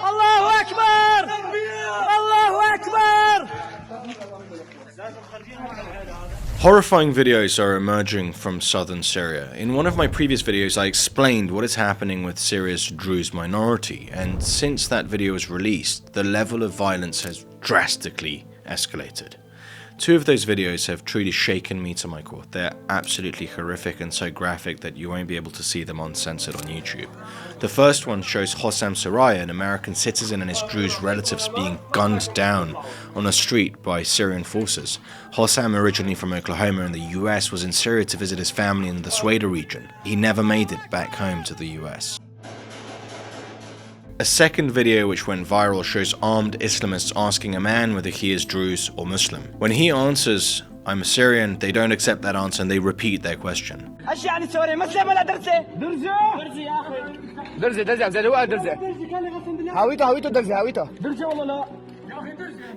الله أكبر الله أكبر. Horrifying videos are emerging from southern Syria. In one of my previous videos, I explained what is happening with Syria's Druze minority, and since that video was released, the level of violence has drastically escalated. Two of those videos have truly shaken me to my core. They're absolutely horrific and so graphic that you won't be able to see them uncensored on YouTube. The first one shows Hossam Soraya, an American citizen, and his Druze relatives being gunned down on a street by Syrian forces. Hossam, originally from Oklahoma in the US, was in Syria to visit his family in the Sweda region. He never made it back home to the US. A second video which went viral shows armed Islamists asking a man whether he is Druze or Muslim. When he answers, "I'm a Syrian," they don't accept that answer and they repeat their question.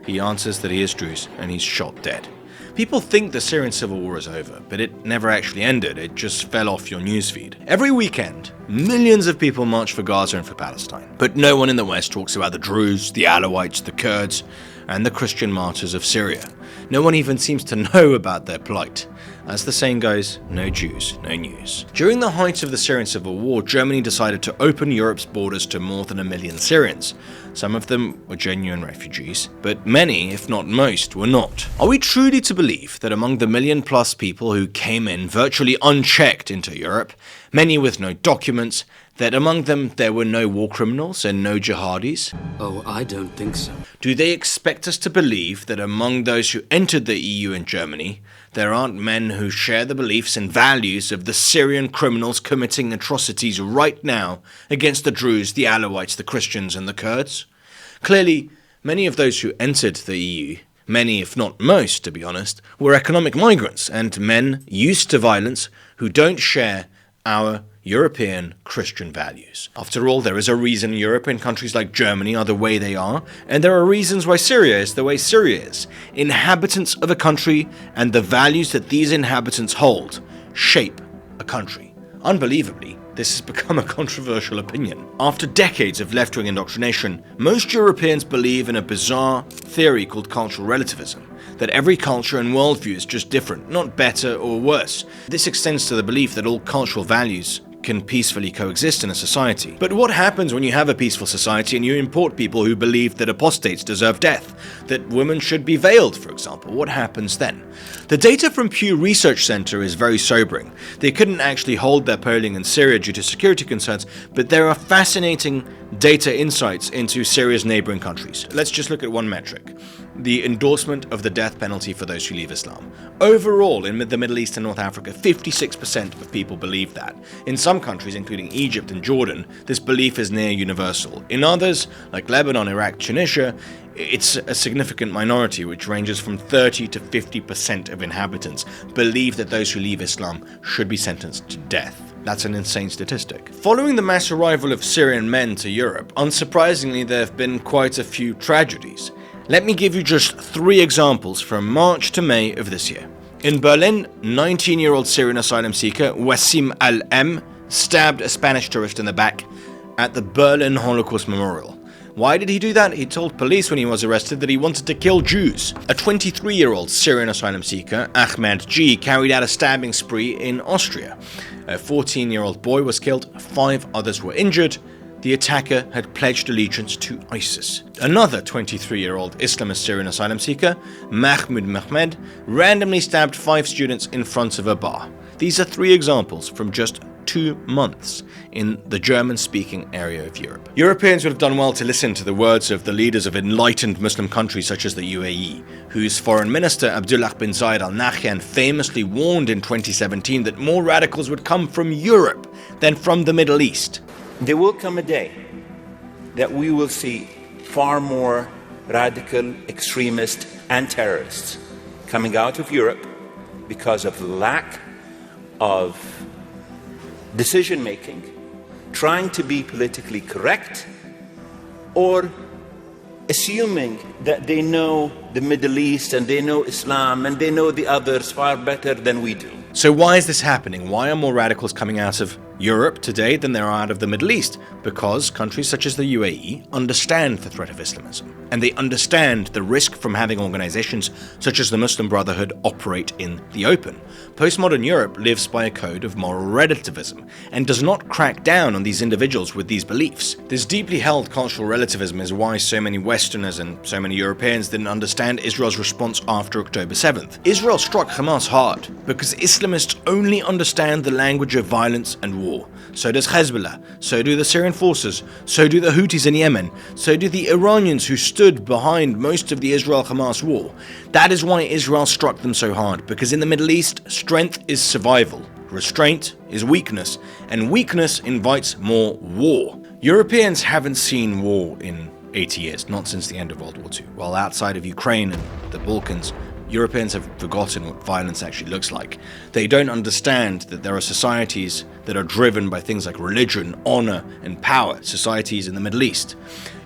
He answers that he is Druze and he's shot dead. People think the Syrian civil war is over, but it never actually ended, it just fell off your newsfeed. Every weekend, millions of people march for Gaza and for Palestine, but no one in the West talks about the Druze, the Alawites, the Kurds, and the Christian martyrs of Syria. No one even seems to know about their plight. As the saying goes, no Jews, no news. During the height of the Syrian civil war, Germany decided to open Europe's borders to more than 1 million Syrians. Some of them were genuine refugees, but many, if not most, were not. Are we truly to believe that among the 1 million plus people who came in virtually unchecked into Europe, many with no documents, that among them there were no war criminals and no jihadis? Oh, I don't think so. Do they expect us to believe that among those who entered the EU and Germany, there aren't men who share the beliefs and values of the Syrian criminals committing atrocities right now against the Druze, the Alawites, the Christians and the Kurds? Clearly, many of those who entered the EU, many if not most to be honest, were economic migrants and men used to violence who don't share our European Christian values. After all, there is a reason Europe and countries like Germany are the way they are, and there are reasons why Syria is the way Syria is. Inhabitants of a country and the values that these inhabitants hold shape a country. Unbelievably, this has become a controversial opinion. After decades of left-wing indoctrination, most Europeans believe in a bizarre theory called cultural relativism, that every culture and worldview is just different, not better or worse. This extends to the belief that all cultural values can peacefully coexist in a society. But what happens when you have a peaceful society and you import people who believe that apostates deserve death, that women should be veiled, for example? What happens then? The data from Pew Research Centre is very sobering. They couldn't actually hold their polling in Syria due to security concerns, but there are fascinating data insights into Syria's neighboring countries. Let's just look at one metric: the endorsement of the death penalty for those who leave Islam. Overall, in the Middle East and North Africa, 56% of people believe that. In some countries, including Egypt and Jordan, this belief is near universal. In others, like Lebanon, Iraq, Tunisia, it's a significant minority, which ranges from 30 to 50% of inhabitants believe that those who leave Islam should be sentenced to death. That's an insane statistic. Following the mass arrival of Syrian men to Europe, unsurprisingly, there have been quite a few tragedies. Let me give you just 3 examples from March to May of this year. In Berlin, 19-year-old Syrian asylum seeker Wassim Al-M stabbed a Spanish tourist in the back at the Berlin Holocaust Memorial. Why did he do that? He told police when he was arrested that he wanted to kill Jews. A 23-year-old Syrian asylum seeker, Ahmed G, carried out a stabbing spree in Austria. A 14-year-old boy was killed, 5 others were injured. The attacker had pledged allegiance to ISIS. Another 23-year-old Islamist Syrian asylum seeker, Mahmoud Mehmed, randomly stabbed 5 students in front of a bar. These are 3 examples from just 2 months in the German-speaking area of Europe. Europeans would have done well to listen to the words of the leaders of enlightened Muslim countries such as the UAE, whose foreign minister Abdullah bin Zayed Al Nahyan famously warned in 2017 that more radicals would come from Europe than from the Middle East. There will come a day that we will see far more radical extremists and terrorists coming out of Europe because of lack of decision-making, trying to be politically correct, or assuming that they know the Middle East and they know Islam and they know the others far better than we do. So why is this happening? Why are more radicals coming out of Europe today than there are out of the Middle East, because countries such as the UAE understand the threat of Islamism, and they understand the risk from having organizations such as the Muslim Brotherhood operate in the open. Postmodern Europe lives by a code of moral relativism, and does not crack down on these individuals with these beliefs. This deeply held cultural relativism is why so many Westerners and so many Europeans didn't understand Israel's response after October 7th. Israel struck Hamas hard, because Islamists only understand the language of violence and war. So does Hezbollah, so do the Syrian forces, so do the Houthis in Yemen, so do the Iranians who stood behind most of the Israel-Hamas war. That is why Israel struck them so hard, because in the Middle East, strength is survival, restraint is weakness, and weakness invites more war. Europeans haven't seen war in 80 years, not since the end of World War II, while outside of Ukraine and the Balkans, Europeans have forgotten what violence actually looks like. They don't understand that there are societies that are driven by things like religion, honor, and power, societies in the Middle East.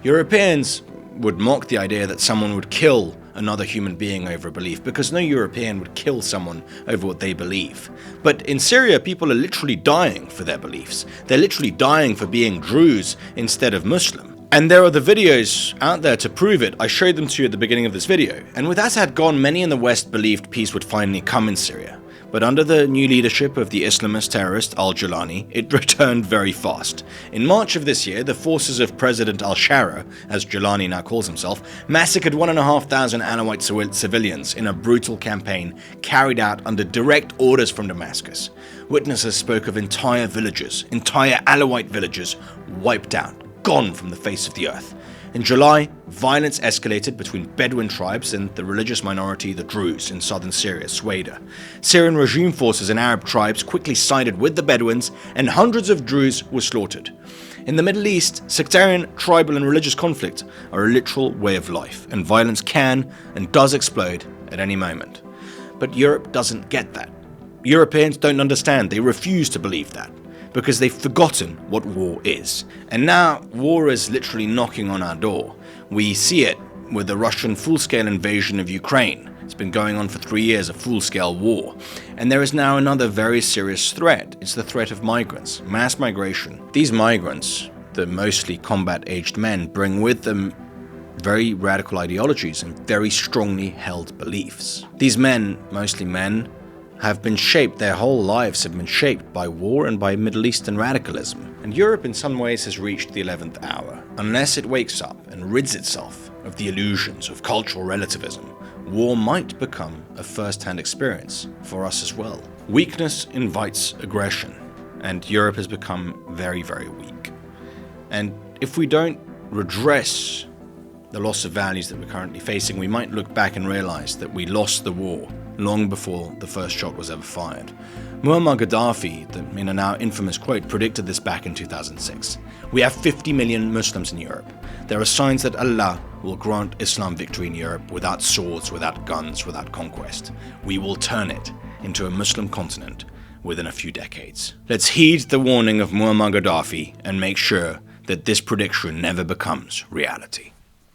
Europeans would mock the idea that someone would kill another human being over a belief, because no European would kill someone over what they believe. But in Syria, people are literally dying for their beliefs. They're literally dying for being Druze instead of Muslim. And there are the videos out there to prove it. I showed them to you at the beginning of this video. And with Assad gone, many in the West believed peace would finally come in Syria. But under the new leadership of the Islamist terrorist Al Sharaa, it returned very fast. In March of this year, the forces of President Al Sharaa, as Jalani now calls himself, massacred 1,500 Alawite civilians in a brutal campaign carried out under direct orders from Damascus. Witnesses spoke of entire villages, entire Alawite villages, wiped out, gone from the face of the earth. In July, violence escalated between Bedouin tribes and the religious minority the Druze in southern Syria, Sweda. Syrian regime forces and Arab tribes quickly sided with the Bedouins, and hundreds of Druze were slaughtered. In the Middle East, sectarian, tribal and religious conflict are a literal way of life, and violence can and does explode at any moment. But Europe doesn't get that. Europeans don't understand, they refuse to believe that, because they've forgotten what war is. And now, war is literally knocking on our door. We see it with the Russian full-scale invasion of Ukraine. It's been going on for 3 years, a full-scale war. And there is now another very serious threat. It's the threat of migrants, mass migration. These migrants, the mostly combat-aged men, bring with them very radical ideologies and very strongly held beliefs. These men, mostly men, have been shaped, their whole lives have been shaped by war and by Middle Eastern radicalism. And Europe in some ways has reached the 11th hour. Unless it wakes up and rids itself of the illusions of cultural relativism, war might become a first-hand experience for us as well. Weakness invites aggression, and Europe has become very, very weak. And if we don't redress the loss of values that we're currently facing, we might look back and realize that we lost the war long before the first shot was ever fired. Muammar Gaddafi, in a now infamous quote, predicted this back in 2006. We have 50 million Muslims in Europe. There are signs that Allah will grant Islam victory in Europe without swords, without guns, without conquest. We will turn it into a Muslim continent within a few decades. Let's heed the warning of Muammar Gaddafi and make sure that this prediction never becomes reality.